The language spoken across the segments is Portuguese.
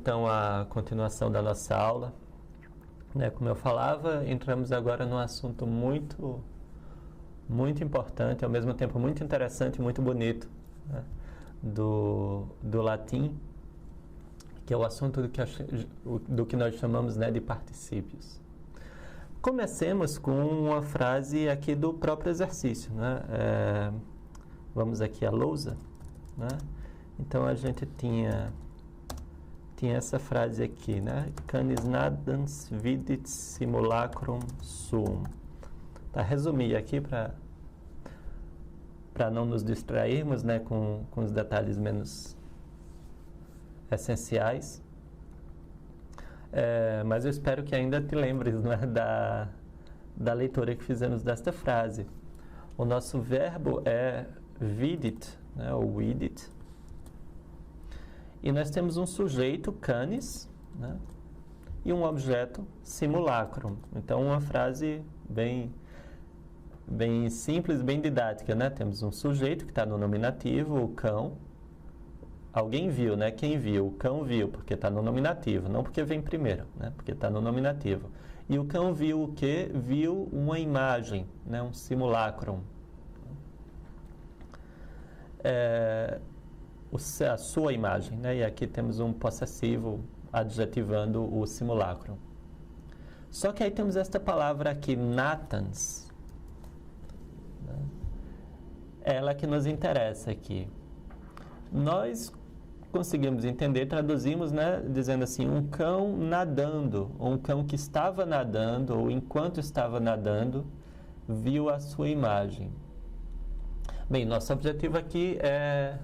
então a continuação da nossa aula. Como eu falava, entramos agora num assunto muito importante, ao mesmo tempo muito interessante e muito bonito, né, do latim, que é o assunto do que nós chamamos, né, de particípios. Comecemos com uma frase aqui do próprio exercício, né? Vamos aqui à lousa, né? Então a gente tinha essa frase aqui, né? Canis nadans vidit simulacrum suum. Para resumir aqui, para não nos distrairmos, né, com os detalhes menos essenciais. Mas eu espero que ainda te lembres, né, da leitura que fizemos desta frase. O nosso verbo é vidit, né, ou vidit. E nós temos um sujeito, canis, né, e um objeto, simulacrum. Então, uma frase bem simples, bem didática, né? Temos um sujeito que está no nominativo, o cão. Alguém viu, né? Quem viu? O cão viu, porque está no nominativo, não porque vem primeiro, né? Porque está no nominativo. E o cão viu o quê? Viu uma imagem, né? Um simulacrum. A sua imagem, né? E aqui temos um possessivo adjetivando o simulacrum. Só que aí temos esta palavra aqui, natans. Ela que nos interessa aqui. Nós conseguimos entender, traduzimos, né, dizendo assim, um cão nadando, ou um cão que estava nadando, ou enquanto estava nadando, viu a sua imagem. Bem, nosso objetivo aqui é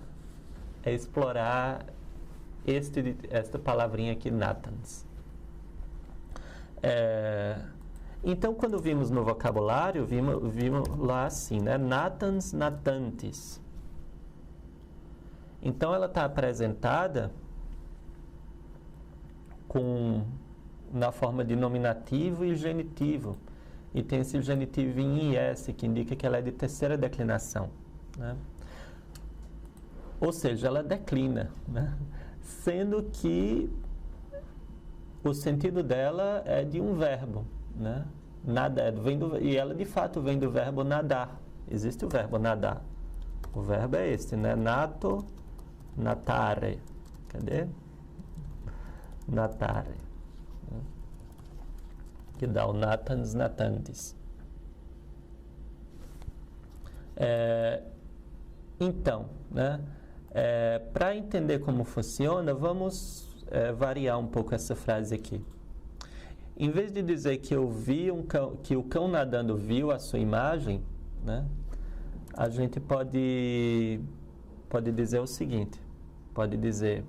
explorar esta palavrinha aqui, natans. Então, quando vimos no vocabulário, vimos lá assim, né? Natans, natantes. Então, ela está apresentada na forma de nominativo e genitivo. E tem esse genitivo em IS, que indica que ela é de terceira declinação, né? Ou seja, ela declina, né? Sendo que o sentido dela é de um verbo, né? E ela de fato vem do verbo nadar. Existe o verbo nadar. O verbo é este, né? Nato, natare. Cadê? Natare. Que dá o natans, natantes. Então, né? Para entender como funciona, vamos variar um pouco essa frase aqui. Em vez de dizer que eu vi que o cão nadando viu a sua imagem, né, a gente pode dizer o seguinte: pode dizer,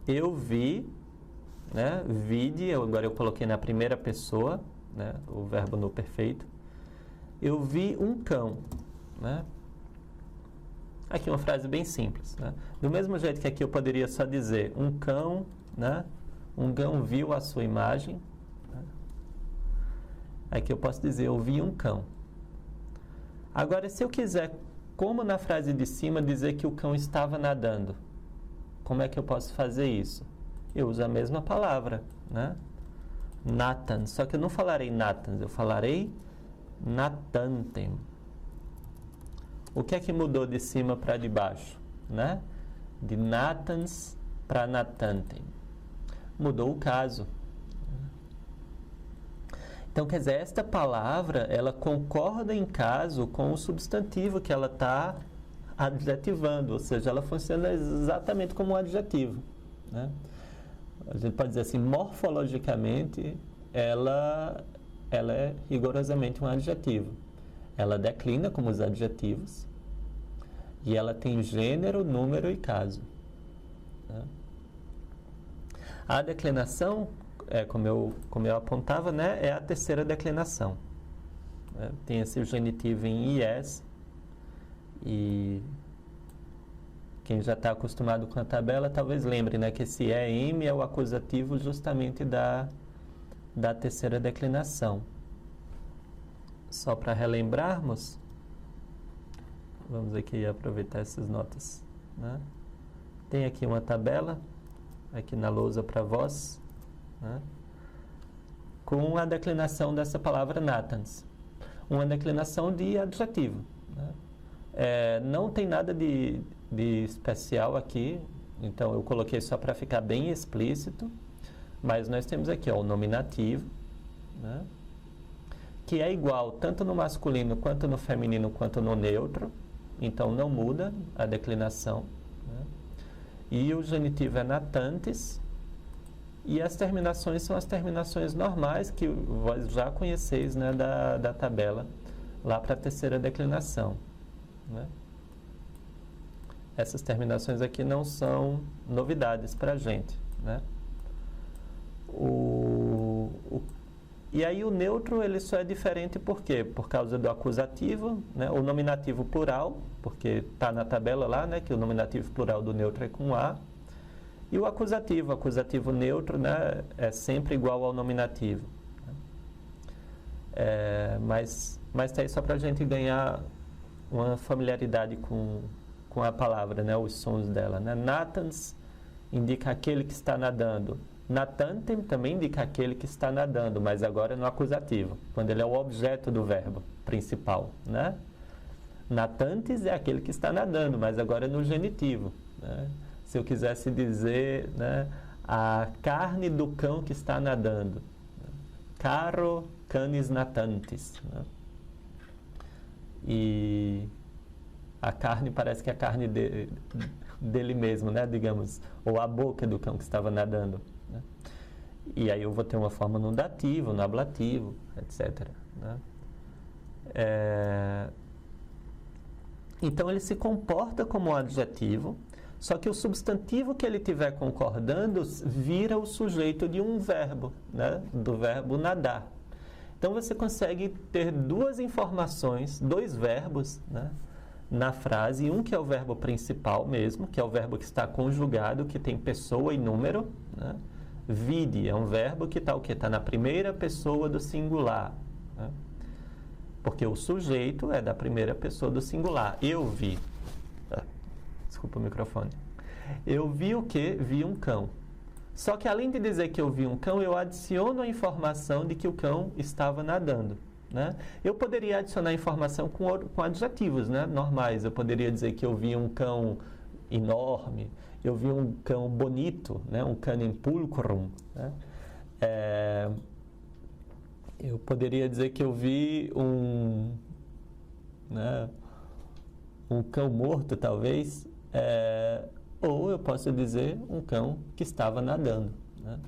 eu vi, né, vide, agora eu coloquei na primeira pessoa, né, o verbo no perfeito, eu vi um cão, né? Aqui uma frase bem simples, né? Do mesmo jeito que aqui eu poderia só dizer um cão, né? Um cão viu a sua imagem, né? Aqui eu posso dizer eu vi um cão. Agora, se eu quiser, como na frase de cima, dizer que o cão estava nadando, como é que eu posso fazer isso? Eu uso a mesma palavra, né? Natans, só que eu não falarei natans, eu falarei natantem. O que é que mudou de cima para de baixo, né? De natans para natantem. Mudou o caso. Então, quer dizer, esta palavra, ela concorda em caso com o substantivo que ela está adjetivando, ou seja, ela funciona exatamente como um adjetivo, né? A gente pode dizer assim, morfologicamente, ela é rigorosamente um adjetivo. Ela declina como os adjetivos e ela tem gênero, número e caso, né? A declinação, como eu apontava, né, é a terceira declinação, né? Tem esse genitivo em IS e quem já está acostumado com a tabela talvez lembre, né, que esse EM é o acusativo justamente da terceira declinação. Só para relembrarmos, vamos aqui aproveitar essas notas, né? Tem aqui uma tabela aqui na lousa para vós, né? Com a declinação dessa palavra Nathans, uma declinação de adjetivo, né? Não tem nada de especial aqui, então eu coloquei só para ficar bem explícito, mas nós temos aqui o nominativo, né? Que é igual tanto no masculino, quanto no feminino, quanto no neutro, então não muda a declinação, né? E o genitivo é natantes, e as terminações são as terminações normais que vós já conheceis, né, da tabela, lá para a terceira declinação, né? Essas terminações aqui não são novidades para a gente, né? E aí o neutro ele só é diferente por quê? Por causa do acusativo, né? O nominativo plural, porque está na tabela lá, né, que o nominativo plural do neutro é com A. E o acusativo neutro, né, é sempre igual ao nominativo. Mas está aí só para a gente ganhar uma familiaridade com a palavra, né, os sons dela, né? Nathans indica aquele que está nadando. Natantem também indica aquele que está nadando, mas agora no acusativo, quando ele é o objeto do verbo principal, né? Natantes é aquele que está nadando, mas agora no genitivo, né? Se eu quisesse dizer, né, a carne do cão que está nadando, caro canis natantes, né? E a carne parece que é a carne dele mesmo, né, digamos, ou a boca do cão que estava nadando, né? E aí eu vou ter uma forma no dativo, no ablativo, etc., né? Então ele se comporta como um adjetivo, só que o substantivo que ele tiver concordando vira o sujeito de um verbo, né, do verbo nadar. Então você consegue ter duas informações, dois verbos, né, na frase, um que é o verbo principal mesmo, que é o verbo que está conjugado, que tem pessoa e número, né? Vide é um verbo que está o quê? Está na primeira pessoa do singular, né? Porque o sujeito é da primeira pessoa do singular. Eu vi. Desculpa o microfone. Eu vi o quê? Vi um cão. Só que além de dizer que eu vi um cão, eu adiciono a informação de que o cão estava nadando, né? Eu poderia adicionar informação com adjetivos, né, normais. Eu poderia dizer que eu vi um cão enorme, eu vi um cão bonito, né, um canem pulchrum, né? Eu poderia dizer que eu vi né, um cão morto, talvez, ou eu posso dizer um cão que estava nadando, né?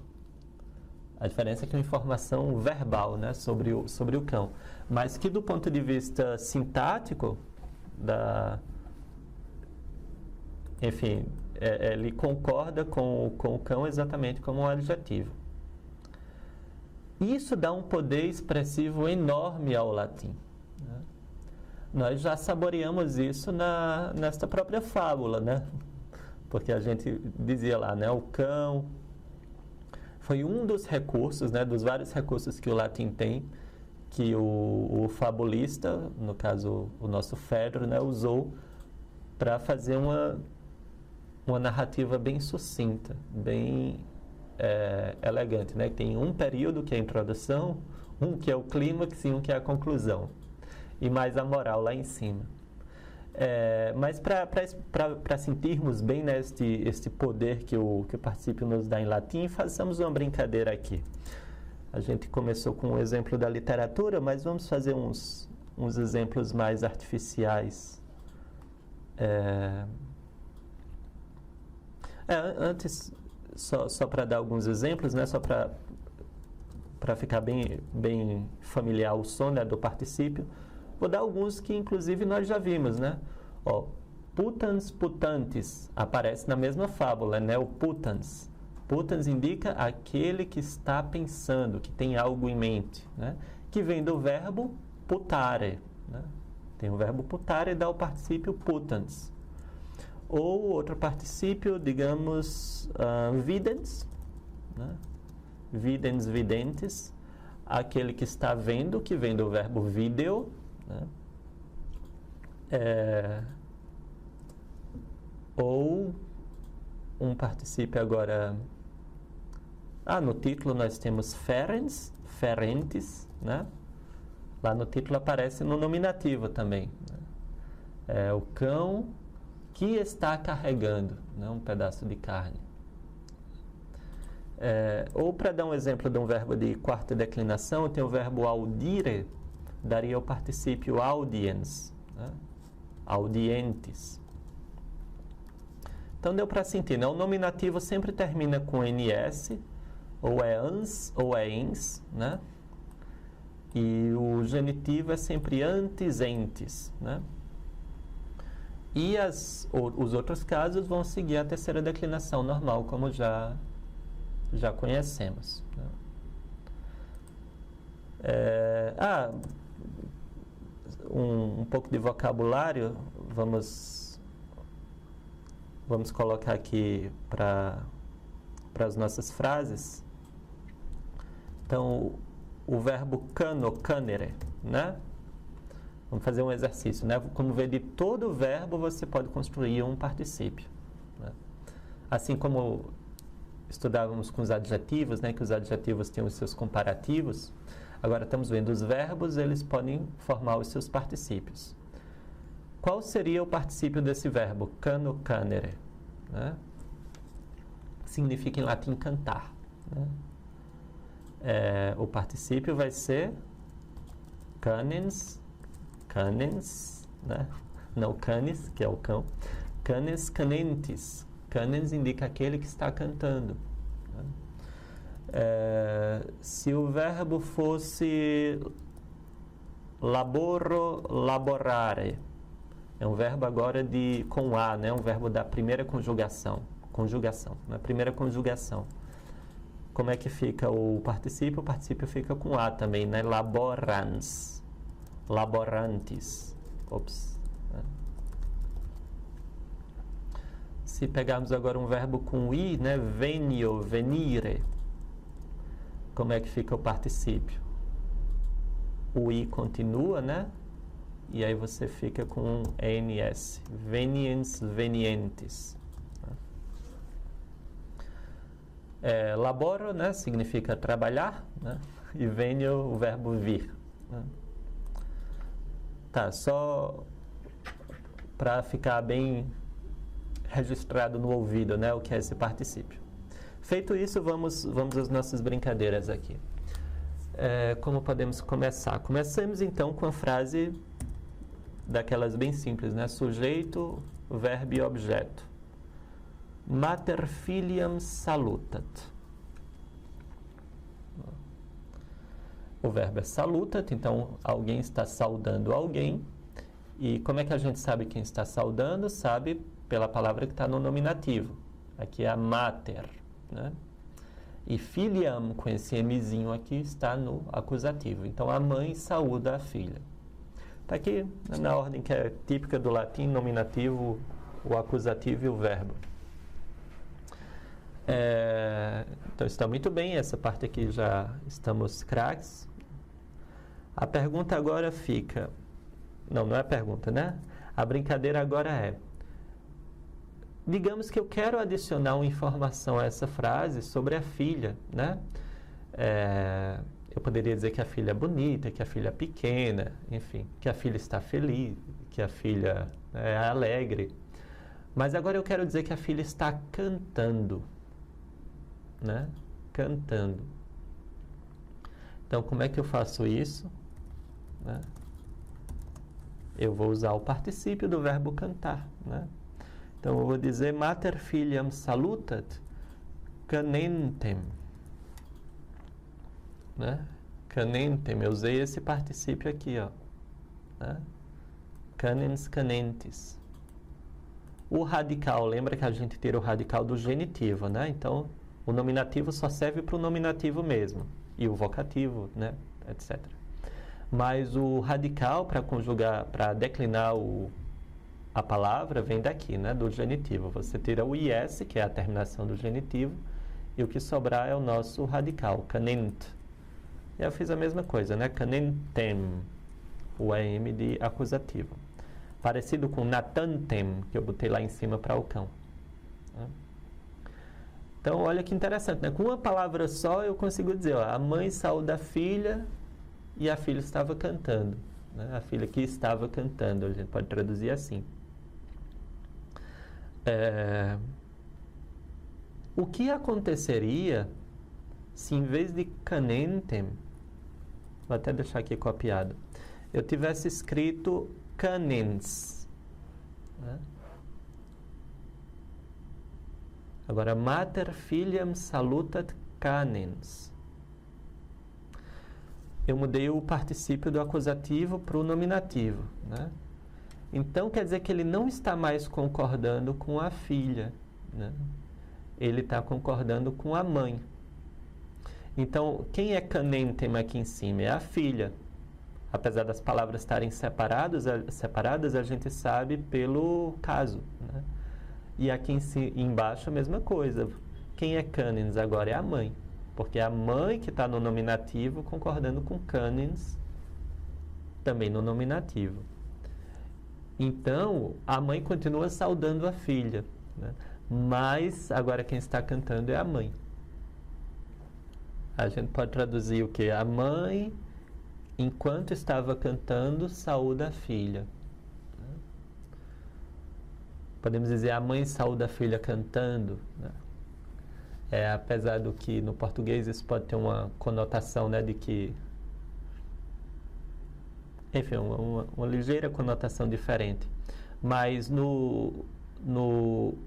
A diferença é que é uma informação verbal, né, sobre o cão, mas que do ponto de vista sintático, enfim, ele concorda com o cão exatamente como um adjetivo. Isso dá um poder expressivo enorme ao latim, né? Nós já saboreamos isso nesta própria fábula, né? Porque a gente dizia lá, né, o cão foi um dos recursos, né, dos vários recursos que o latim tem, que o fabulista, no caso o nosso Fedro, né, usou para fazer uma narrativa bem sucinta, bem elegante, né? Tem um período que é a introdução, um que é o clímax e um que é a conclusão, e mais a moral lá em cima. Mas para sentirmos bem, né, este poder que o particípio nos dá em latim, façamos uma brincadeira aqui. A gente começou com um exemplo da literatura, mas vamos fazer uns exemplos mais artificiais. Antes, só para dar alguns exemplos, né, só para ficar bem familiar o som, né, do particípio, vou dar alguns que, inclusive, nós já vimos, né? Ó, putans, putantes, aparece na mesma fábula, né? O putans. Putans indica aquele que está pensando, que tem algo em mente, né? Que vem do verbo putare, né? Tem o verbo putare e dá o particípio putans. Ou outro particípio, digamos, videns, né? Videns, videntes, aquele que está vendo, que vem do verbo video, né? Ou um particípio agora No título nós temos ferens, ferentes, né? Lá no título aparece no nominativo também, né? É o cão que está carregando, né, um pedaço de carne. Ou para dar um exemplo de um verbo de quarta declinação, tem o verbo audire, daria o particípio audiens, né? Audientes. Então deu para sentir, né? O nominativo sempre termina com NS, ou é ans, ou é ens, né? E o genitivo é sempre antes, entes, né? E os outros casos vão seguir a terceira declinação normal, como já conhecemos, né? Um pouco de vocabulário, vamos colocar aqui para as nossas frases. Então, o verbo cano, canere, né? Vamos fazer um exercício, né? Como vê, de todo verbo você pode construir um particípio, né? Assim como estudávamos com os adjetivos, né? Que os adjetivos têm os seus comparativos. Agora estamos vendo os verbos, eles podem formar os seus particípios. Qual seria o particípio desse verbo? Cano, canere, né? Significa em latim cantar, né? O particípio vai ser canens, né? Não canis, que é o cão. Canes, canentes. Canens indica aquele que está cantando, né? Se o verbo fosse laboro, laborare, é um verbo agora com A, né? Um verbo da primeira conjugação, na primeira conjugação. Como é que fica o particípio? O particípio fica com A também, né? Laborans, laborantes. Né? Se pegarmos agora um verbo com I, né? Venio, venire. Como é que fica o particípio? O I continua, né? E aí você fica com ENS. Veniens, venientes. Laboro, né? Significa trabalhar, né? E venio, o verbo vir, né? Tá, só para ficar bem registrado no ouvido, né? O que é esse particípio. Feito isso, vamos às nossas brincadeiras aqui. Como podemos começar? Começamos então com a frase daquelas bem simples, né? Sujeito, verbo e objeto. Mater filiam salutat. O verbo é salutat, então alguém está saudando alguém. E como é que a gente sabe quem está saudando? Sabe pela palavra que está no nominativo. Aqui é a mater, né? E filiam, com esse Mzinho aqui, está no acusativo. Então, a mãe saúda a filha. Está aqui na ordem que é típica do latim, nominativo, o acusativo e o verbo. Então, está muito bem. Essa parte aqui já estamos craques. A pergunta agora fica... Não é a pergunta, né? A brincadeira agora é... Digamos que eu quero adicionar uma informação a essa frase sobre a filha, né? Eu poderia dizer que a filha é bonita, que a filha é pequena, enfim, que a filha está feliz, que a filha é alegre. Mas agora eu quero dizer que a filha está cantando, né? Cantando. Então, como é que eu faço isso, né? Eu vou usar o particípio do verbo cantar, né? Então, eu vou dizer mater filiam salutat canentem, né? Canentem, eu usei esse particípio aqui, ó, né? Canens, canentes. O radical, lembra que a gente tira o radical do genitivo, né? Então, o nominativo só serve para o nominativo mesmo, e o vocativo, né? Etc. Mas o radical, para conjugar, para declinar a palavra, vem daqui, né? Do genitivo. Você tira o IS, que é a terminação do genitivo, e o que sobrar é o nosso radical, canent. E eu fiz a mesma coisa, né? Canentem, o EM de acusativo. Parecido com natantem, que eu botei lá em cima para o cão, né? Então, olha que interessante, né? Com uma palavra só eu consigo dizer, ó, a mãe saúda a filha e a filha estava cantando, né? A filha que estava cantando, a gente pode traduzir assim. O que aconteceria se em vez de canentem, vou até deixar aqui copiado, eu tivesse escrito canens, né? Agora, mater filiam salutat canens. Eu mudei o particípio do acusativo para o nominativo, né? Então, quer dizer que ele não está mais concordando com a filha, né? Ele está concordando com a mãe. Então, quem é canentem aqui em cima? É a filha. Apesar das palavras estarem separadas, a gente sabe pelo caso, né? E aqui embaixo a mesma coisa. Quem é canens agora é a mãe, porque é a mãe que está no nominativo concordando com canens também no nominativo. Então, a mãe continua saudando a filha, né? Mas agora quem está cantando é a mãe. A gente pode traduzir o quê? A mãe, enquanto estava cantando, saúda a filha. Podemos dizer, a mãe saúda a filha cantando, né? Apesar do que no português isso pode ter uma conotação, né, de que... Enfim, uma ligeira conotação diferente. Mas no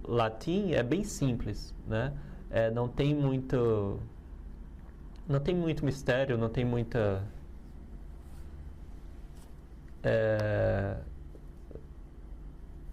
latim é bem simples, né? Não tem muito mistério, não tem muita...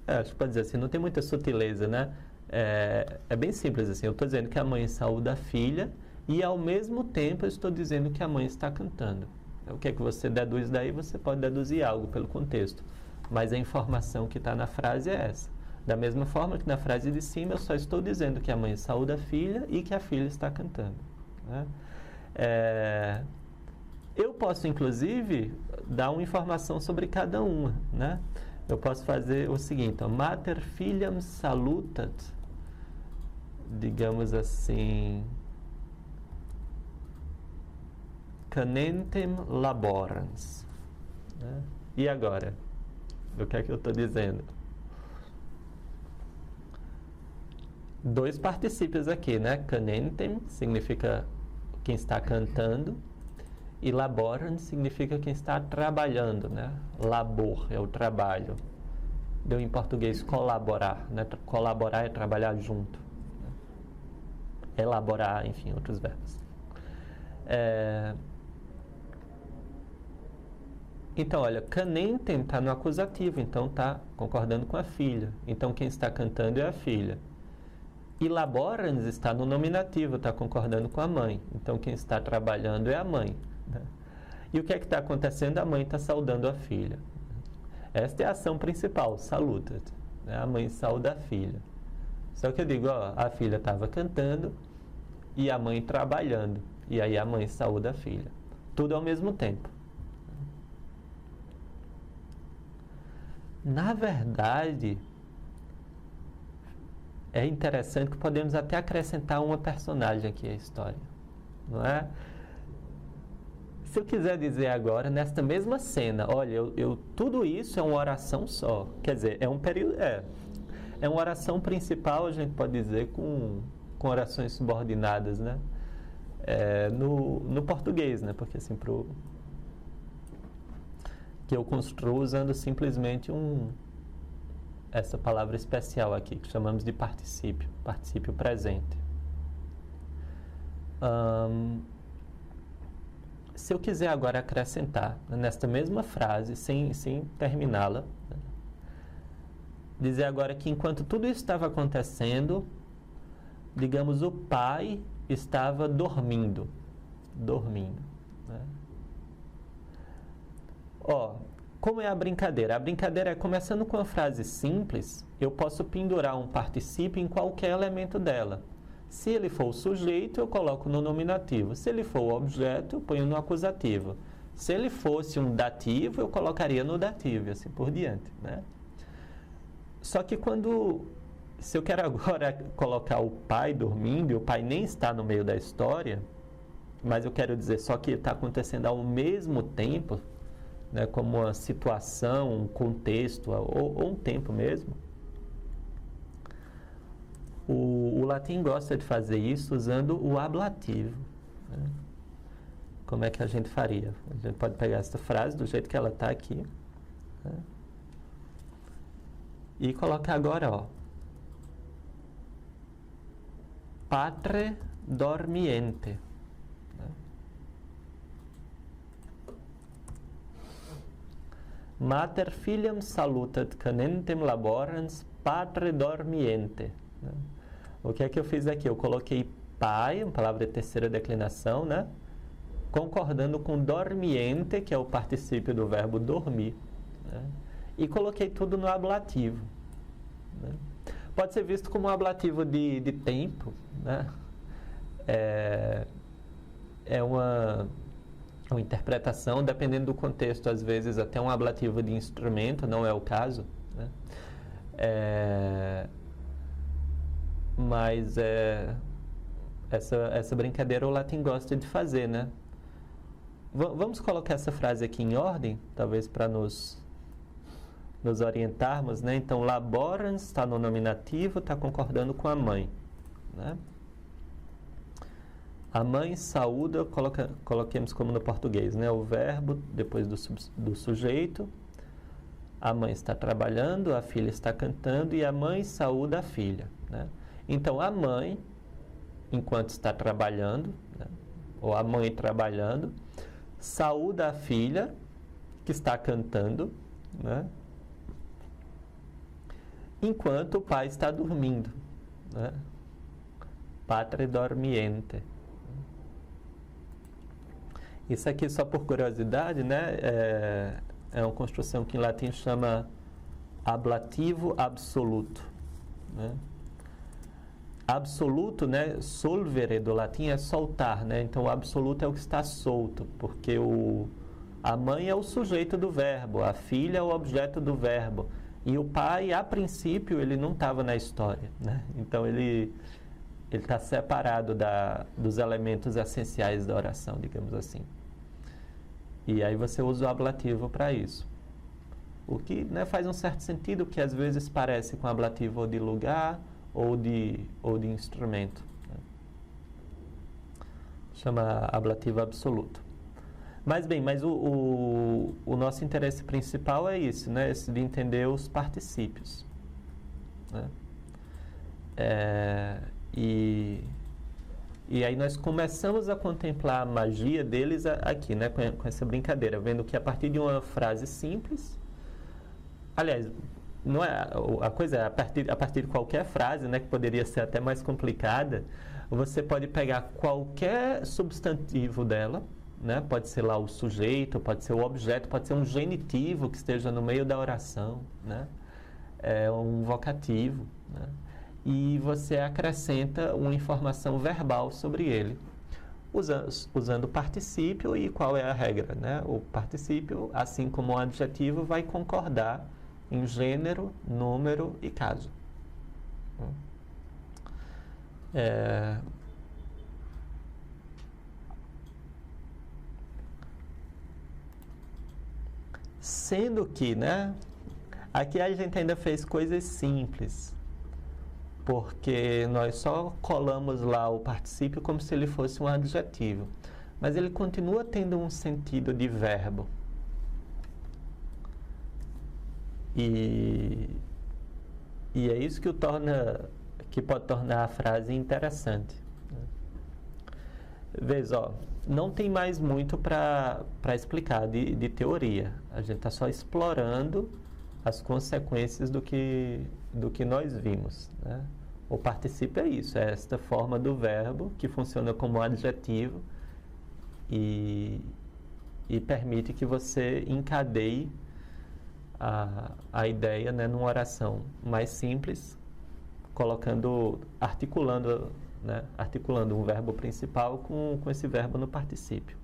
acho que pode dizer assim, não tem muita sutileza, né? É bem simples assim, eu estou dizendo que a mãe saúda a filha e ao mesmo tempo eu estou dizendo que a mãe está cantando. O que é que você deduz daí? Você pode deduzir algo pelo contexto, mas a informação que está na frase é essa. Da mesma forma que na frase de cima eu só estou dizendo que a mãe saúda a filha e que a filha está cantando, né? Eu posso inclusive dar uma informação sobre cada uma, né? Eu posso fazer o seguinte, ó, mater filiam salutat, digamos assim, canentem laborans, né? E agora? O que é que eu estou dizendo? Dois particípios aqui, né? Canentem significa quem está cantando e laborans significa quem está trabalhando, né? Labor é o trabalho. Deu em português colaborar, né? Colaborar é trabalhar junto, né? Elaborar, enfim, outros verbos. Então, olha, canentem está no acusativo, então está concordando com a filha. Então, quem está cantando é a filha. E laborans está no nominativo, está concordando com a mãe. Então, quem está trabalhando é a mãe, né? E o que é que está acontecendo? A mãe está saudando a filha. Esta é a ação principal, salutat, né? A mãe sauda a filha. Só que eu digo, ó, a filha estava cantando e a mãe trabalhando. E aí a mãe saúda a filha. Tudo ao mesmo tempo. Na verdade, é interessante que podemos até acrescentar uma personagem aqui à história, não é? Se eu quiser dizer agora, nesta mesma cena, olha, tudo isso é uma oração só. Quer dizer, é um período... É uma oração principal, a gente pode dizer, com orações subordinadas, né? No português, né? Porque assim, que eu construo usando simplesmente essa palavra especial aqui, que chamamos de particípio presente. Se eu quiser agora acrescentar nesta mesma frase, sem terminá-la, né? Dizer agora que enquanto tudo isso estava acontecendo, digamos, o pai estava dormindo, né? Ó, como é a brincadeira? A brincadeira é, começando com uma frase simples, eu posso pendurar um particípio em qualquer elemento dela. Se ele for o sujeito, eu coloco no nominativo. Se ele for o objeto, eu ponho no acusativo. Se ele fosse um dativo, eu colocaria no dativo, e assim por diante, né? Só que se eu quero agora colocar o pai dormindo, e o pai nem está no meio da história, mas eu quero dizer só que está acontecendo ao mesmo tempo, né, como uma situação, um contexto, ou um tempo mesmo. O latim gosta de fazer isso usando o ablativo. Né? Como é que a gente faria? A gente pode pegar essa frase do jeito que ela está aqui, né? E colocar agora, ó, patre dormiente. Mater filiam salutat canentem laborans patre dormiente. O que é que eu fiz aqui? Eu coloquei pai, uma palavra de terceira declinação, né? Concordando com dormiente, que é o particípio do verbo dormir, né? E coloquei tudo no ablativo, né? Pode ser visto como um ablativo de tempo, né? É uma interpretação, dependendo do contexto, às vezes até um ablativo de instrumento, não é o caso, né? Mas essa brincadeira o latim gosta de fazer, né? Vamos colocar essa frase aqui em ordem, talvez para nos orientarmos, né? Então, laborans está no nominativo, está concordando com a mãe, né? A mãe saúda, coloquemos como no português, né? O verbo depois do sujeito. A mãe está trabalhando, a filha está cantando e a mãe saúda a filha, né? Então, a mãe, enquanto está trabalhando, né? Ou a mãe trabalhando, saúda a filha que está cantando, né? Enquanto o pai está dormindo, né? Patre dormiente. Isso aqui, só por curiosidade, né? É uma construção que em latim chama ablativo absoluto, né? Absoluto, né? Solvere do latim é soltar, né? Então o absoluto é o que está solto, porque a mãe é o sujeito do verbo, a filha é o objeto do verbo, e o pai, a princípio, ele não estava na história, né? Então ele está separado dos elementos essenciais da oração, digamos assim. E aí você usa o ablativo para isso. O que, né, faz um certo sentido, que às vezes parece com ablativo ou de lugar ou de instrumento, né? Chama ablativo absoluto. Mas bem, o nosso interesse principal é isso, né? Esse de entender os particípios, né? E aí nós começamos a contemplar a magia deles aqui, né? Com essa brincadeira, vendo que a partir de uma frase simples, aliás, não é, a coisa é a partir de qualquer frase, né? Que poderia ser até mais complicada, você pode pegar qualquer substantivo dela, né? Pode ser lá o sujeito, pode ser o objeto, pode ser um genitivo que esteja no meio da oração, né? Um vocativo, né? E você acrescenta uma informação verbal sobre ele, usando o particípio. E qual é a regra, né? O particípio, assim como o adjetivo, vai concordar em gênero, número e caso. Sendo que, né, aqui a gente ainda fez coisas simples, porque nós só colamos lá o particípio como se ele fosse um adjetivo, mas ele continua tendo um sentido de verbo. E é isso que pode tornar a frase interessante. Veja, ó, não tem mais muito para explicar de teoria. A gente está só explorando as consequências do que nós vimos, né? O particípio é isso, é esta forma do verbo que funciona como adjetivo e permite que você encadeie a ideia, né, numa oração mais simples, articulando um verbo principal com esse verbo no particípio.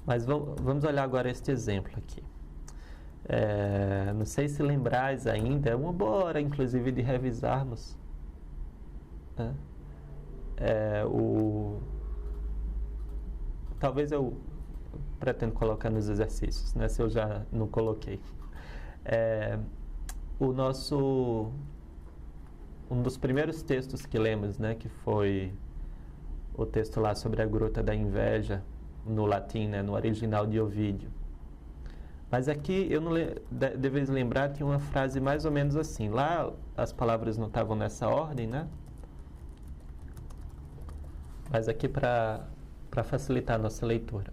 Mas vamos olhar agora este exemplo aqui. Não sei se lembrais ainda, é uma boa hora, inclusive, de revisarmos, né? Talvez eu pretendo colocar nos exercícios, né, se eu já não coloquei. Um dos primeiros textos que lemos, né, que foi o texto lá sobre a Gruta da Inveja, no latim, né, no original de Ovídio. Mas aqui, deveis lembrar, tinha uma frase mais ou menos assim. Lá as palavras não estavam nessa ordem, né? Mas aqui para facilitar a nossa leitura.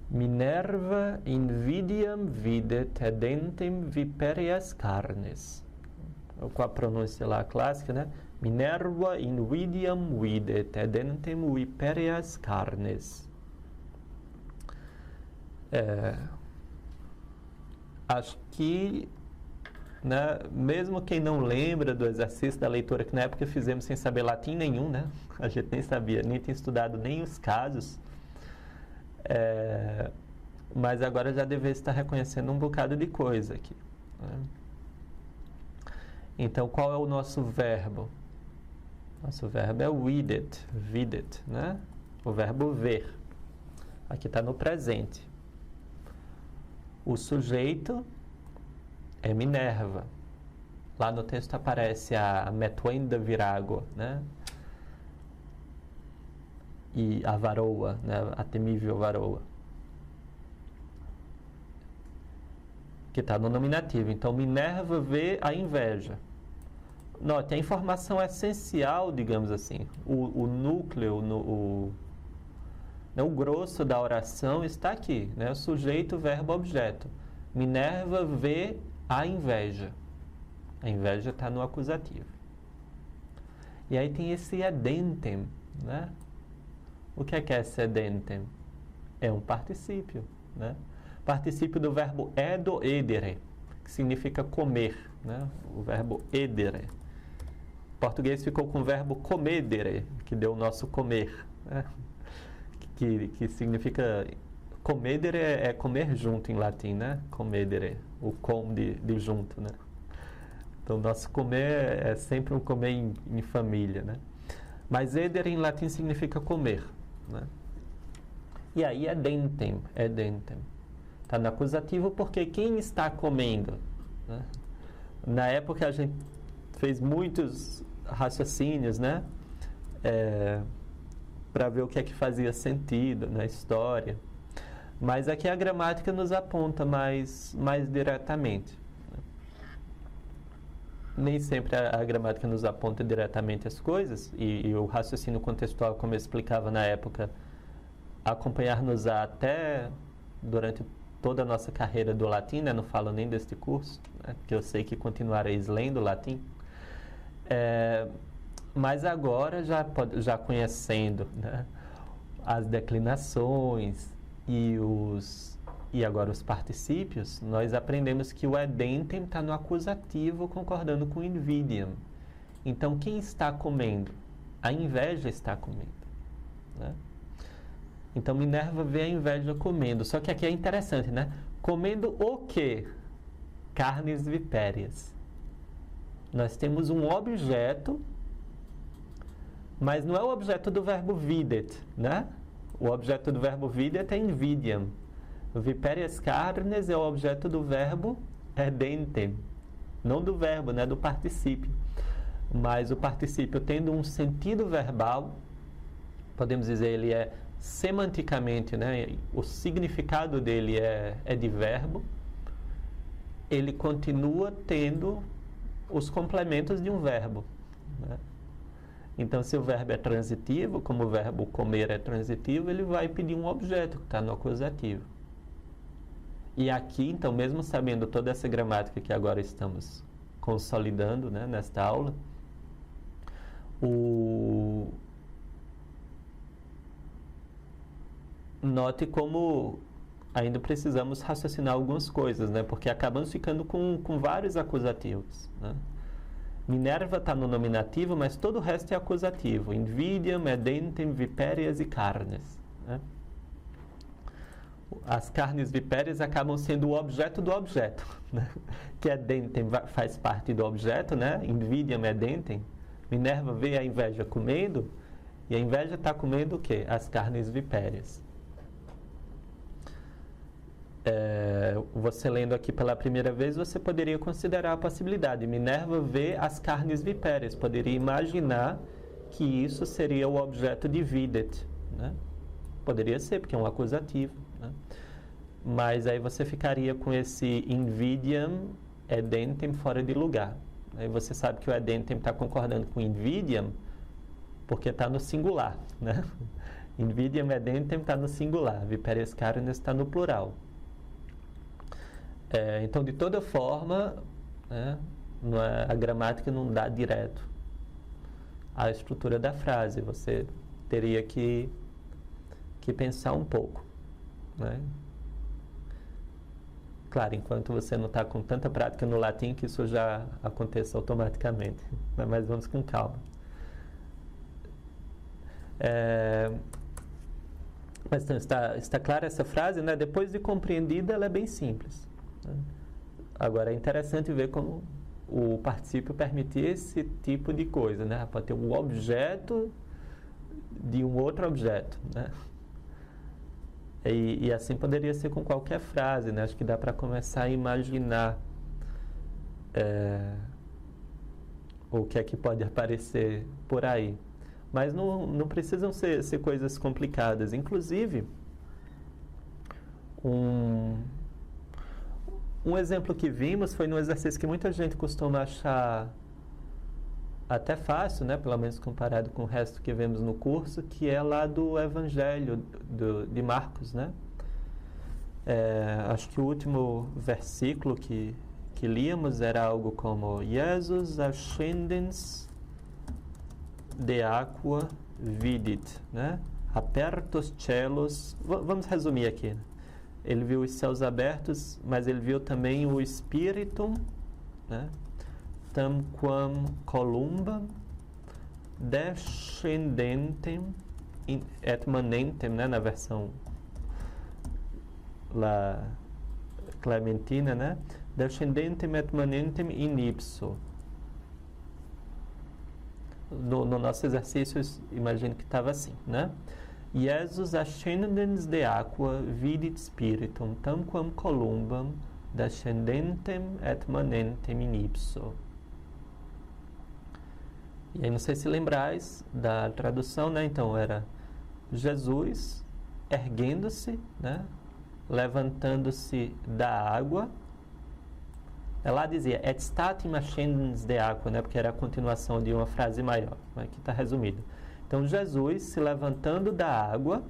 Minerva invidiam videt edentem viperias carnes. Com a pronúncia lá clássica, né? Minerva invidiam videt edentem viperias carnes. Acho que, né, mesmo quem não lembra do exercício da leitura, que na época fizemos sem saber latim nenhum, né? A gente nem sabia, nem tinha estudado nem os casos, mas agora já deveria estar reconhecendo um bocado de coisa aqui, né? Então, qual é o nosso verbo? Nosso verbo é videt, né? O verbo ver. Aqui está no presente. O sujeito é Minerva. Lá no texto aparece a metuenda virago, né? E a varoa, né? A temível varoa, que está no nominativo. Então, Minerva vê a inveja. Note, a informação essencial, digamos assim, o núcleo, o grosso da oração está aqui, né? O sujeito, verbo, objeto. Minerva vê a inveja. A inveja está no acusativo. E aí tem esse edentem, né? O que é esse edentem? É um particípio, né? Particípio do verbo edo edere, que significa comer, né? O verbo edere. Em português ficou com o verbo comedere, que deu o nosso comer, né? Que significa... Comedere é comer junto em latim, né? Comedere, o com de junto, né? Então, nosso comer é sempre um comer em família, né? Mas edere em latim significa comer, né? E aí edentem. Está no acusativo porque quem está comendo, né? Na época a gente fez muitos raciocínios, né? Para ver o que é que fazia sentido na história. Mas aqui a gramática nos aponta mais diretamente. Nem sempre a gramática nos aponta diretamente as coisas, e o raciocínio contextual, como eu explicava na época, acompanhar-nos até durante toda a nossa carreira do latim, né? Não falo nem deste curso, né? Porque eu sei que continuareis lendo latim. Mas agora, já conhecendo, né, as declinações e agora os particípios, nós aprendemos que o edentem está no acusativo, concordando com invidiam. Então, quem está comendo? A inveja está comendo, né? Então, Minerva vê a inveja comendo. Só que aqui é interessante, né? Comendo o quê? Carnes vipéreas. Nós temos um objeto, mas não é o objeto do verbo videt, né? O objeto do verbo videt é invidiam. Viperias carnes é o objeto do verbo edentem. Não do verbo, né? Do particípio. Mas o particípio, tendo um sentido verbal, podemos dizer, ele é semanticamente, né? O significado dele é de verbo. Ele continua tendo os complementos de um verbo, né? Então, se o verbo é transitivo, como o verbo comer é transitivo, ele vai pedir um objeto que está no acusativo. E aqui, então, mesmo sabendo toda essa gramática que agora estamos consolidando, né, nesta aula, note como ainda precisamos raciocinar algumas coisas, né, porque acabamos ficando com vários acusativos, né? Minerva está no nominativo, mas todo o resto é acusativo. Invidiam, edentem, vipéreas e carnes, né? as carnes vipéreas acabam sendo o objeto do objeto, né? Que edentem faz parte do objeto, né? Invidiam edentem. Minerva vê a inveja comendo, e a inveja está comendo o quê? As carnes vipéreas. Você lendo aqui pela primeira vez, você poderia considerar a possibilidade. Minerva vê as carnes vipéreas. Poderia imaginar que isso seria o objeto de videt, né? Poderia ser, porque é um acusativo, né? Mas aí você ficaria com esse invidiam edentem fora de lugar. Aí você sabe que o edentem está concordando com invidiam porque está no singular, né? Invidiam edentem está no singular, viperias carnes está no plural. Então, de toda forma, né, a gramática não dá direto a estrutura da frase. Você teria que pensar um pouco, né? Claro, enquanto você não está com tanta prática no latim que isso já aconteça automaticamente, mas vamos com calma. Mas então, está clara essa frase, né? Depois de compreendida, ela é bem simples, né? Agora, é interessante ver como o particípio permite esse tipo de coisa, né? Pode ter um objeto de um outro objeto, né? E assim poderia ser com qualquer frase, né? Acho que dá para começar a imaginar o que é que pode aparecer por aí. Mas não precisam ser coisas complicadas. Inclusive, um exemplo que vimos foi num exercício que muita gente costuma achar até fácil, né? Pelo menos comparado com o resto que vemos no curso, que é lá do Evangelho de Marcos, né? Acho que o último versículo que líamos era algo como Jesus ascendens de aqua vidit, né? Apertos celos. Vamos resumir aqui, né? Ele viu os céus abertos, mas ele viu também o Spiritum, né? Tamquam columbam descendentem et manentem, né? Na versão lá clementina, né? Descendentem et manentem in ipso. No nosso exercício, imagino que estava assim, né? Jesus ascendens de aqua vidit spiritum tamquam columbam descendentem et manentem in ipso. E aí, não sei se lembrais da tradução, né? Então, era Jesus erguendo-se, né? Levantando-se da água. Lá dizia, et statim ascendens de aqua, né? Porque era a continuação de uma frase maior, mas aqui está resumido. Então, Jesus se levantando da água,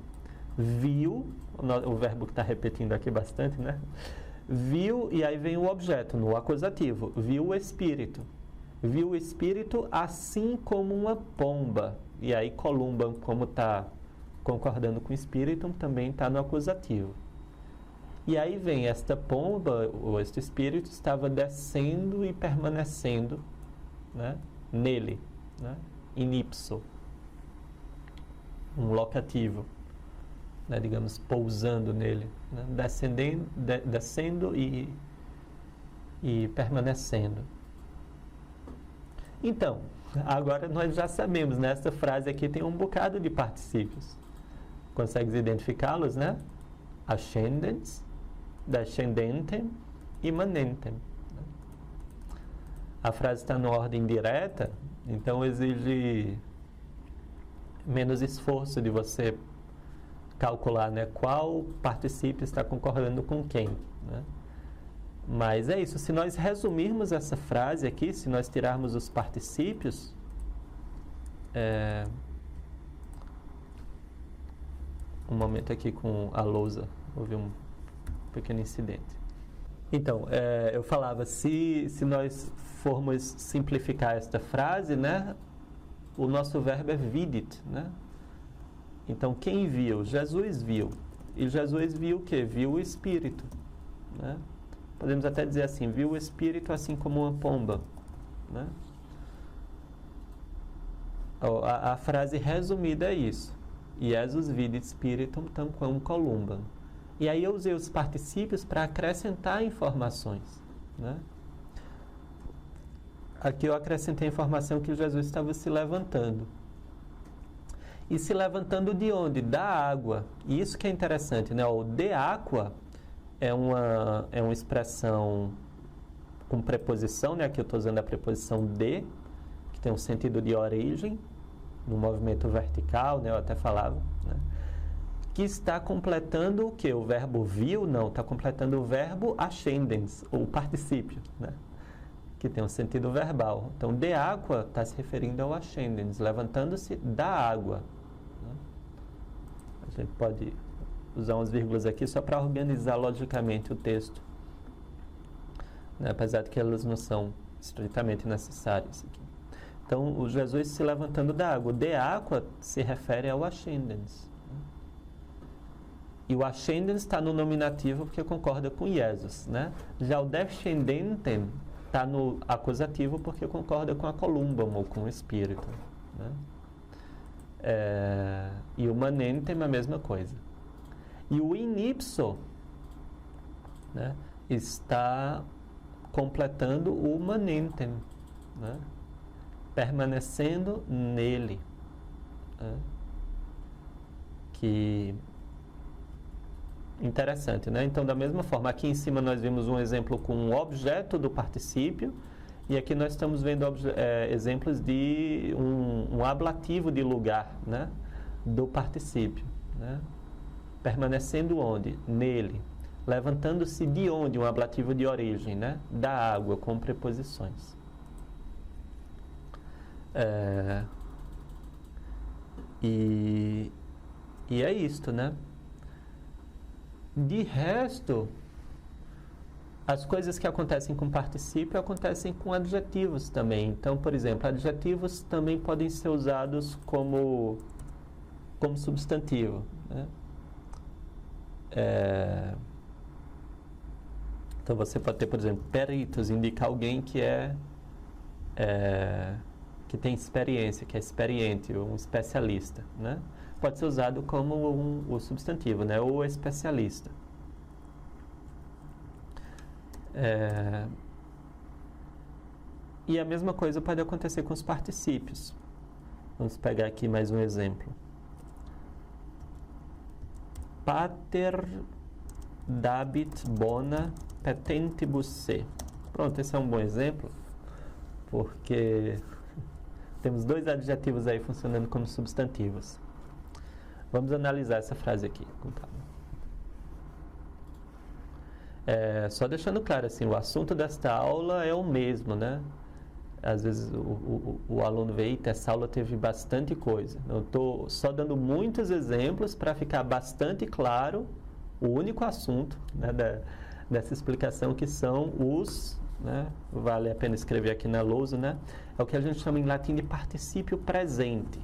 viu, o verbo que está repetindo aqui bastante, né? Viu, e aí vem o objeto, no acusativo, viu o Espírito. Viu o Espírito assim como uma pomba. E aí, columbam, como está concordando com o Espírito, também está no acusativo. E aí vem esta pomba, ou este Espírito, estava descendo e permanecendo, né, nele, né, in ipso. Um locativo, né, digamos, pousando nele, né, descendo e permanecendo. Então, agora nós já sabemos, né? Essa frase aqui tem um bocado de particípios. Consegues identificá-los, né? Ascendens, descendentem e manentem. A frase está na ordem direta, então exige menos esforço de você calcular, né, qual particípio está concordando com quem, né? Mas é isso, se nós resumirmos essa frase aqui, se nós tirarmos os particípios, um momento aqui com a lousa, houve um pequeno incidente. Então, eu falava, se nós formos simplificar esta frase, né, o nosso verbo é vidit, né? Então, quem viu? Jesus viu. E Jesus viu o quê? Viu o Espírito, né? Podemos até dizer assim, viu o Espírito assim como uma pomba, né? A frase resumida é isso. Jesus vidit spiritum tamquam columbam. E aí eu usei os particípios para acrescentar informações, né? Aqui eu acrescentei a informação que Jesus estava se levantando. E se levantando de onde? Da água. E isso que é interessante, né? O de aqua é uma expressão com preposição, né? Aqui eu estou usando a preposição de, que tem um sentido de origem, no movimento vertical, né? Eu até falava, né? Que está completando o quê? O verbo viu? Não, está completando o verbo ascendens, ou particípio, né? Que tem um sentido verbal. Então, de aqua está se referindo ao ascendens, levantando-se da água, né? A gente pode usar umas vírgulas aqui só para organizar logicamente o texto, né? Apesar de que elas não são estritamente necessárias aqui. Então, o Jesus se levantando da água. De aqua se refere ao ascendens. E o ascendens está no nominativo porque concorda com Jesus, né? Já o descendentem está no acusativo porque concorda com a columbum ou com o espírito, né? E o manentem é a mesma coisa. E o in ipso, né, está completando o manentem, né? Permanecendo nele, né? Que interessante, né? Então, da mesma forma, aqui em cima nós vimos um exemplo com um objeto do particípio e aqui nós estamos vendo exemplos de um ablativo de lugar, né? Do particípio, né? Permanecendo onde? Nele. Levantando-se de onde? Um ablativo de origem, né? Da água, com preposições. E é isto, né? De resto, as coisas que acontecem com particípio acontecem com adjetivos também. Então, por exemplo, adjetivos também podem ser usados como substantivo, né? Então, você pode ter, por exemplo, peritos, indica alguém que que tem experiência, que é experiente, um especialista, né? Pode ser usado como o substantivo, né? O especialista. E a mesma coisa pode acontecer com os particípios. Vamos pegar aqui mais um exemplo. Pater dabit bona petentibus se. Pronto, esse é um bom exemplo, porque temos dois adjetivos aí funcionando como substantivos. Vamos analisar essa frase aqui com calma. Só deixando claro, assim, o assunto desta aula é o mesmo, né? Às vezes o aluno vê, eita, essa aula teve bastante coisa. Eu estou só dando muitos exemplos para ficar bastante claro o único assunto, né, dessa explicação, que são os, né, vale a pena escrever aqui na lousa, né? É o que a gente chama em latim de particípio presente.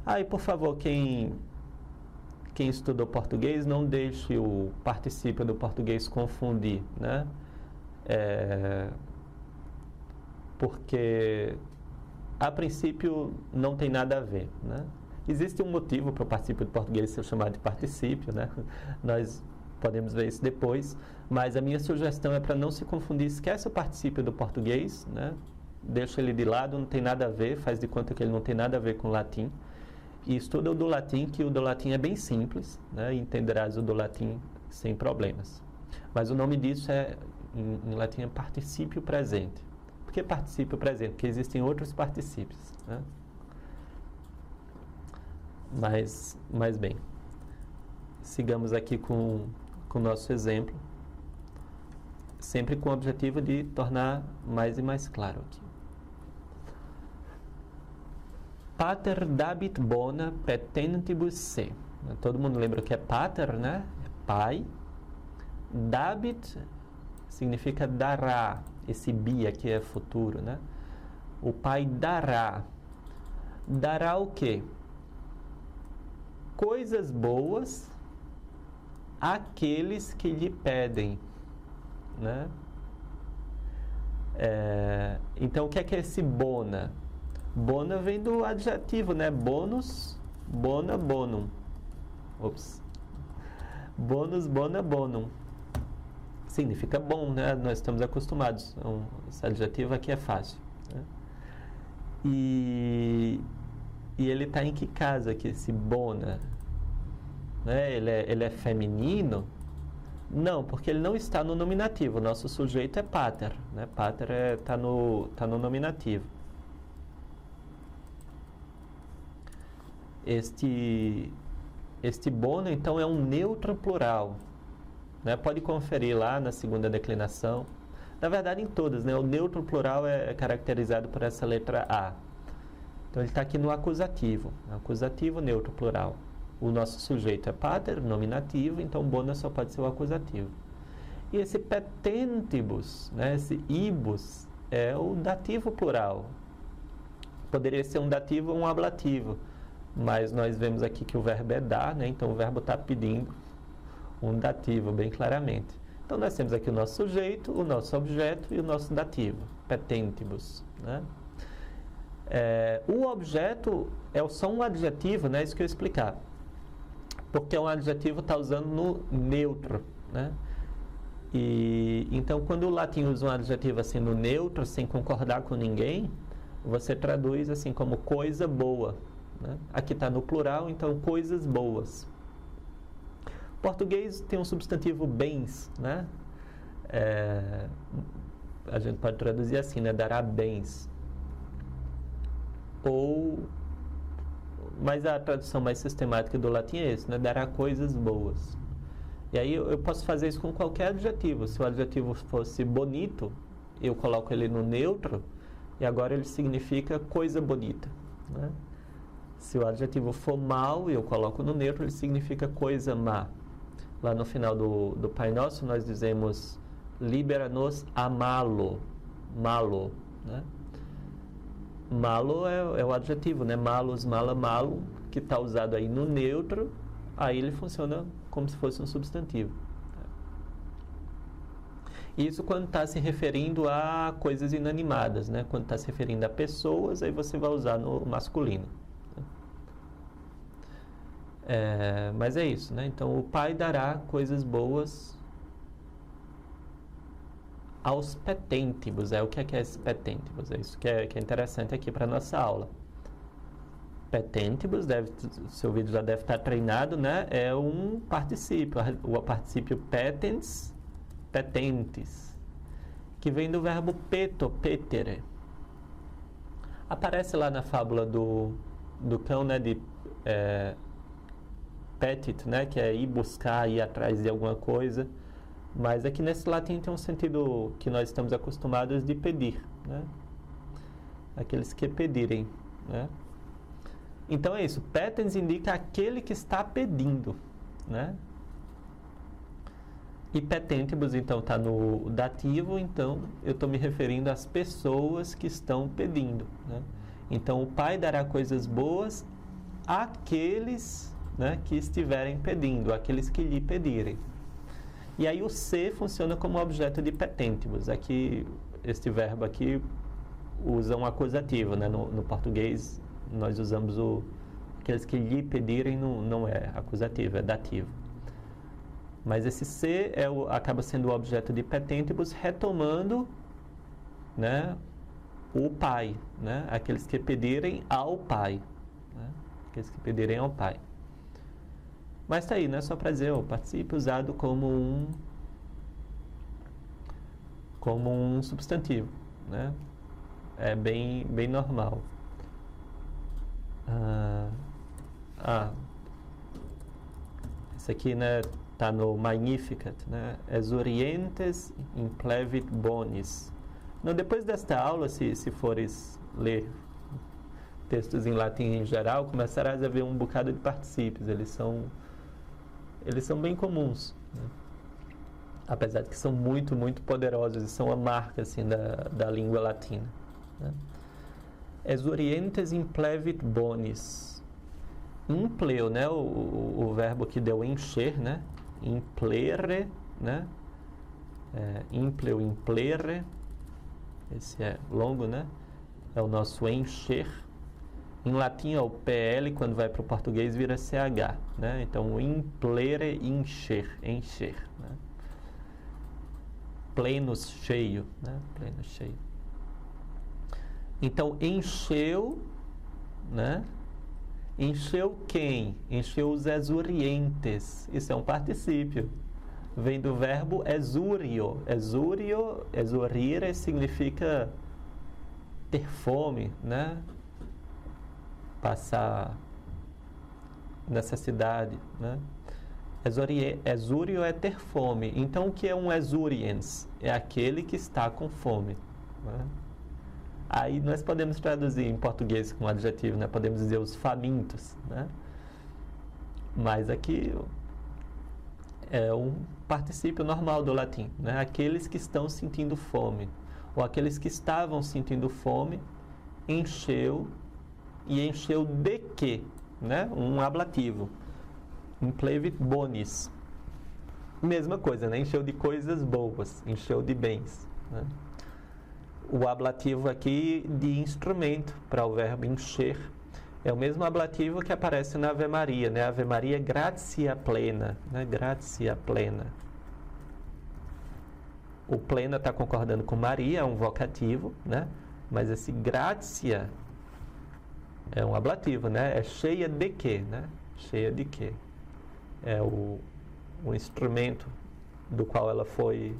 Aí, por favor, quem estudou português, não deixe o particípio do português confundir, né? Porque, a princípio, não tem nada a ver, né? Existe um motivo para o particípio do português ser chamado de particípio, né? Nós podemos ver isso depois, mas a minha sugestão é para não se confundir. Esquece o particípio do português, né? Deixa ele de lado, não tem nada a ver, faz de conta que ele não tem nada a ver com o latim. E estuda o do latim, que o do latim é bem simples, né? E entenderás o do latim sem problemas. Mas o nome disso em latim é particípio presente. Por que particípio presente? Porque existem outros particípios, né? Mas bem, sigamos aqui com o nosso exemplo, sempre com o objetivo de tornar mais e mais claro aqui. Pater dabit bona petentibus se. Todo mundo lembra o que é pater, né? É pai. Dabit significa dará. Esse bi aqui é futuro, né? O pai dará. Dará o quê? Coisas boas àqueles que lhe pedem, né? Então, o que é esse bona? Bona vem do adjetivo, né? Bonus, bona, bonum. Bonus, bona, bonum. Significa bom, né? Nós estamos acostumados. Então, esse adjetivo aqui é fácil. Né? E ele está em que caso aqui, esse bona? Né? Ele é feminino? Não, porque ele não está no nominativo. O nosso sujeito é pater. Né? Pater está no nominativo. Este bona, então, é um neutro plural. Né? Pode conferir lá na segunda declinação. Na verdade, em todas, né? O neutro plural é caracterizado por essa letra A. Então, ele está aqui no acusativo. Acusativo, neutro plural. O nosso sujeito é pater, nominativo, então bona só pode ser o acusativo. E esse petentibus, né? Esse ibus, é o dativo plural. Poderia ser um dativo ou um ablativo, mas nós vemos aqui que o verbo é dar, né? Então o verbo está pedindo um dativo, bem claramente. Então nós temos aqui o nosso sujeito, o nosso objeto e o nosso dativo, petentibus, né? O objeto é só um adjetivo, né? Isso que eu ia explicar. Porque um adjetivo está usando no neutro, né? E então, quando o latim usa um adjetivo assim no neutro, sem concordar com ninguém, você traduz assim como coisa boa, né? Aqui está no plural, então coisas boas. O português tem um substantivo bens, né? A gente pode traduzir assim, né? Dará bens. Mas a tradução mais sistemática do latim é esse, né? Dará coisas boas. E aí eu posso fazer isso com qualquer adjetivo. Se o adjetivo fosse bonito, eu coloco ele no neutro e agora ele significa coisa bonita, né? Se o adjetivo for mal, eu coloco no neutro, ele significa coisa má. Lá no final do Pai Nosso nós dizemos libera-nos amá-lo, malo, né? Malo é o adjetivo, né? Malus, mala, malo, que está usado aí no neutro, aí ele funciona como se fosse um substantivo. Isso quando está se referindo a coisas inanimadas, né? Quando está se referindo a pessoas, aí você vai usar no masculino. Mas é isso, né? Então, o Pai dará coisas boas aos petentibus. O que é esse petentibus? É isso que é interessante aqui para a nossa aula. Petentibus, seu vídeo já deve estar treinado, né? É um particípio, o particípio petens, petentes, que vem do verbo peto, petere. Aparece lá na fábula do cão, né? De petit, né? Que é ir buscar, ir atrás de alguma coisa. Mas aqui nesse latim tem um sentido que nós estamos acostumados de pedir, né? Aqueles que pedirem, né? Então é isso, petens indica aquele que está pedindo, né? E petentibus, então, está no dativo, então eu estou me referindo às pessoas que estão pedindo, né? Então o Pai dará coisas boas àqueles, né, que estiverem pedindo, àqueles que lhe pedirem. E aí o ser funciona como objeto de petentibus. Aqui, este verbo aqui usa um acusativo, né? No português, nós usamos aqueles que lhe pedirem, não é acusativo, é dativo. Mas esse ser acaba sendo o objeto de petentibus, retomando, né, o Pai, né? Aqueles que pedirem ao Pai, né? Aqueles que pedirem ao Pai. Mas está aí, né? Só para dizer, o particípio usado como um substantivo, né? É bem normal. Esse aqui, né, tá no Magnificat, né? Exorientes implevit bonis. Não, depois desta aula, se fores ler textos em latim em geral, começarás a ver um bocado de particípios. Eles são bem comuns, né? Apesar de que são muito, muito poderosos e são a marca assim, da língua latina, né? Exorientes implevit bonis. Impleu, né? O verbo que deu encher, né? Implere, né? Impleu, implere. Esse é longo, né? É o nosso encher. Em latim, o PL, quando vai para o português, vira CH, né? Então, implere, encher, né? Plenos, cheio, né? Pleno, cheio. Então, encheu, né? Encheu quem? Encheu os exurientes. Isso é um particípio. Vem do verbo exúrio. Exurire significa ter fome, né? Passar necessidade, né? Exúrio é ter fome. Então, o que é um exuriens? É aquele que está com fome, né? Aí nós podemos traduzir em português com adjetivo, né? Podemos dizer os famintos, né? Mas aqui é um particípio normal do latim, né? Aqueles que estão sentindo fome, ou aqueles que estavam sentindo fome, encheu. E encheu de quê? Né? Um ablativo. Implevit bonis. Mesma coisa, né? Encheu de coisas boas, encheu de bens, né? O ablativo aqui de instrumento para o verbo encher é o mesmo ablativo que aparece na Ave Maria, né? Ave Maria gratia plena, né? Gratia plena. O plena está concordando com Maria, é um vocativo, né? Mas esse gratia é um ablativo, né? É cheia de quê, né? Cheia de quê? É o instrumento do qual ela foi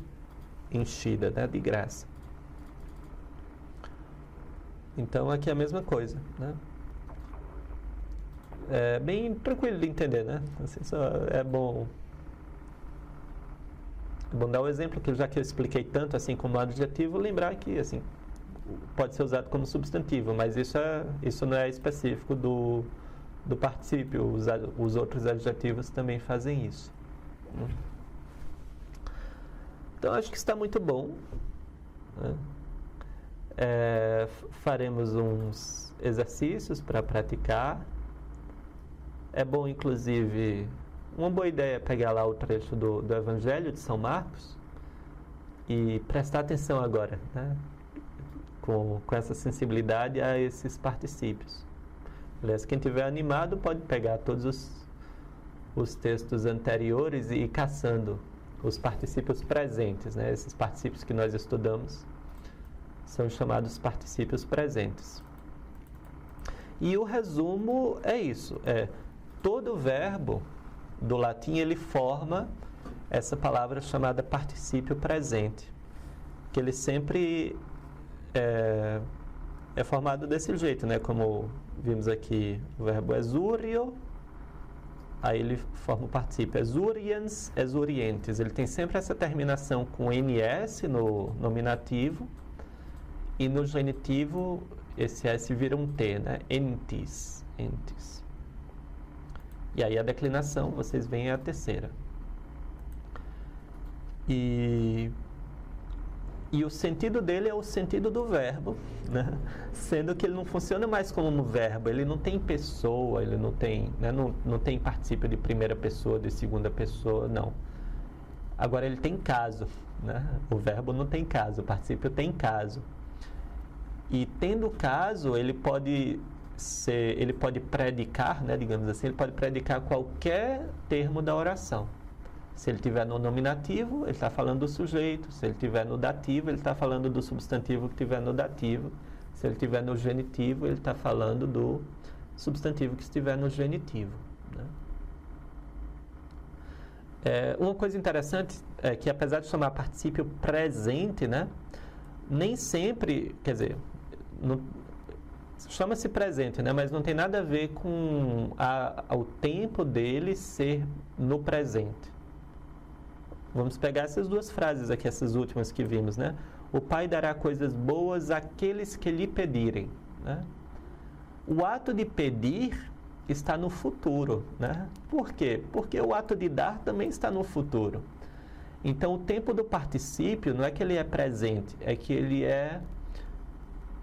enchida, né? De graça. Então, aqui é a mesma coisa, né? É bem tranquilo de entender, né? Assim, é bom dar um exemplo, que já que eu expliquei tanto assim como adjetivo, lembrar que, assim, pode ser usado como substantivo, mas isso não é específico do particípio. Os outros adjetivos também fazem isso. Então, acho que está muito bom, né? Faremos uns exercícios para praticar. É bom, inclusive, uma boa ideia é pegar lá o trecho do Evangelho de São Marcos e prestar atenção agora, né? Com essa sensibilidade a esses particípios. Aliás, quem estiver animado pode pegar todos os textos anteriores e ir caçando os particípios presentes, né? Esses particípios que nós estudamos são chamados particípios presentes. E o resumo é isso: todo verbo do latim ele forma essa palavra chamada particípio presente, que ele sempre é formado desse jeito, né? Como vimos aqui, o verbo exúrio, aí ele forma o particípio exuriens, exurientes. Ele tem sempre essa terminação com ns no nominativo, e no genitivo esse s vira um t, né? Entis, entis. E aí a declinação, vocês veem, é a terceira. E o sentido dele é o sentido do verbo, né? Sendo que ele não funciona mais como um verbo, ele não tem pessoa, ele não tem, né? não tem particípio de primeira pessoa, de segunda pessoa, não. Agora ele tem caso, né? O verbo não tem caso, o particípio tem caso. E tendo caso, ele pode predicar, né, digamos assim, ele pode predicar qualquer termo da oração. Se ele estiver no nominativo, ele está falando do sujeito. Se ele estiver no dativo, ele está falando do substantivo que estiver no dativo. Se ele estiver no genitivo, ele está falando do substantivo que estiver no genitivo, né? Uma coisa interessante é que, apesar de chamar particípio presente, né, nem sempre, quer dizer, chama-se presente, né, mas não tem nada a ver com o tempo dele ser no presente. Vamos pegar essas duas frases aqui, essas últimas que vimos, né? O Pai dará coisas boas àqueles que lhe pedirem, né? O ato de pedir está no futuro, né? Por quê? Porque o ato de dar também está no futuro. Então, o tempo do particípio não é que ele é presente, é que ele é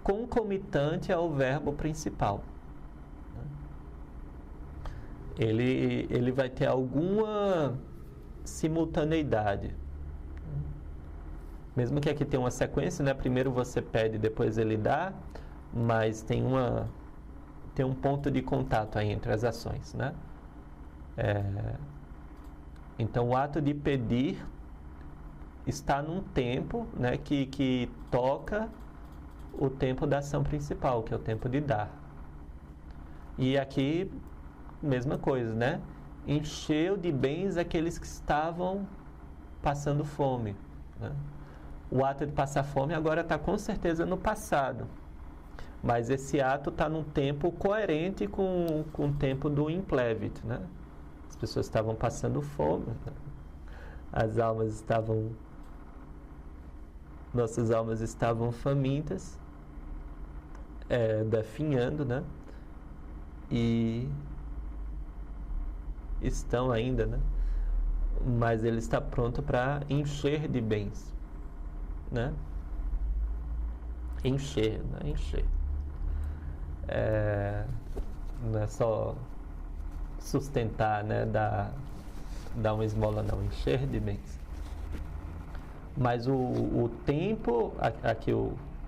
concomitante ao verbo principal. Ele vai ter alguma simultaneidade. Mesmo que aqui tenha uma sequência, né? Primeiro você pede, depois ele dá, mas tem tem um ponto de contato aí entre as ações, né? Então, o ato de pedir está num tempo, né, que toca o tempo da ação principal, que é o tempo de dar. E aqui, mesma coisa, né? Encheu de bens aqueles que estavam passando fome, né? O ato de passar fome agora está com certeza no passado, mas esse ato está num tempo coerente com o tempo do implevit, né? As pessoas estavam passando fome, né? Nossas almas estavam famintas, definhando, né? E estão ainda, né? Mas ele está pronto para encher de bens, né? Encher, né? Encher. Não é só sustentar, né? Dar uma esmola, não. Encher de bens. Mas o tempo, aqui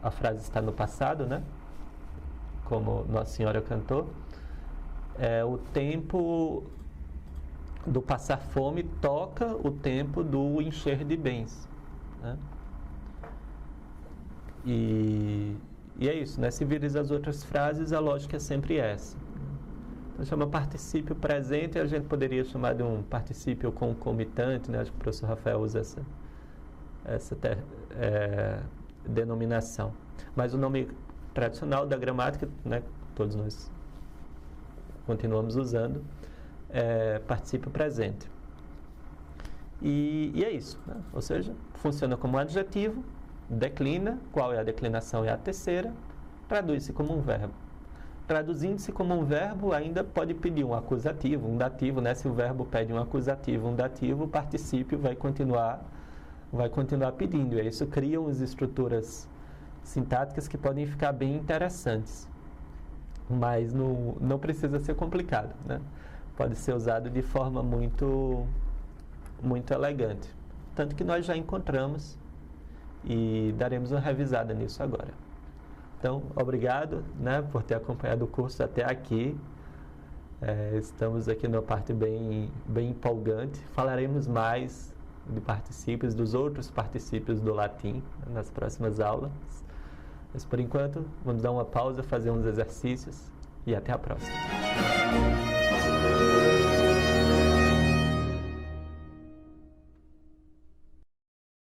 a frase está no passado, né? Como Nossa Senhora cantou, o tempo do passar fome toca o tempo do encher de bens, né? E é isso, né? Se vires as outras frases, a lógica é sempre essa. Então, chama particípio presente, a gente poderia chamar de um particípio concomitante, né? Acho que o professor Rafael usa essa denominação. Mas o nome tradicional da gramática, né? Todos nós continuamos usando, particípio presente. E é isso, né? Ou seja, funciona como um adjetivo, declina, qual é a declinação? É a terceira, traduz-se como um verbo. Traduzindo-se como um verbo, ainda pode pedir um acusativo, um dativo, né? Se o verbo pede um acusativo, um dativo, o particípio vai continuar pedindo. E isso cria umas estruturas sintáticas que podem ficar bem interessantes. Mas não precisa ser complicado, né? Pode ser usado de forma muito, muito elegante. Tanto que nós já encontramos e daremos uma revisada nisso agora. Então, obrigado, né, por ter acompanhado o curso até aqui. Estamos aqui numa parte bem empolgante. Falaremos mais de particípios, dos outros particípios do latim, nas próximas aulas. Mas, por enquanto, vamos dar uma pausa, fazer uns exercícios e até a próxima.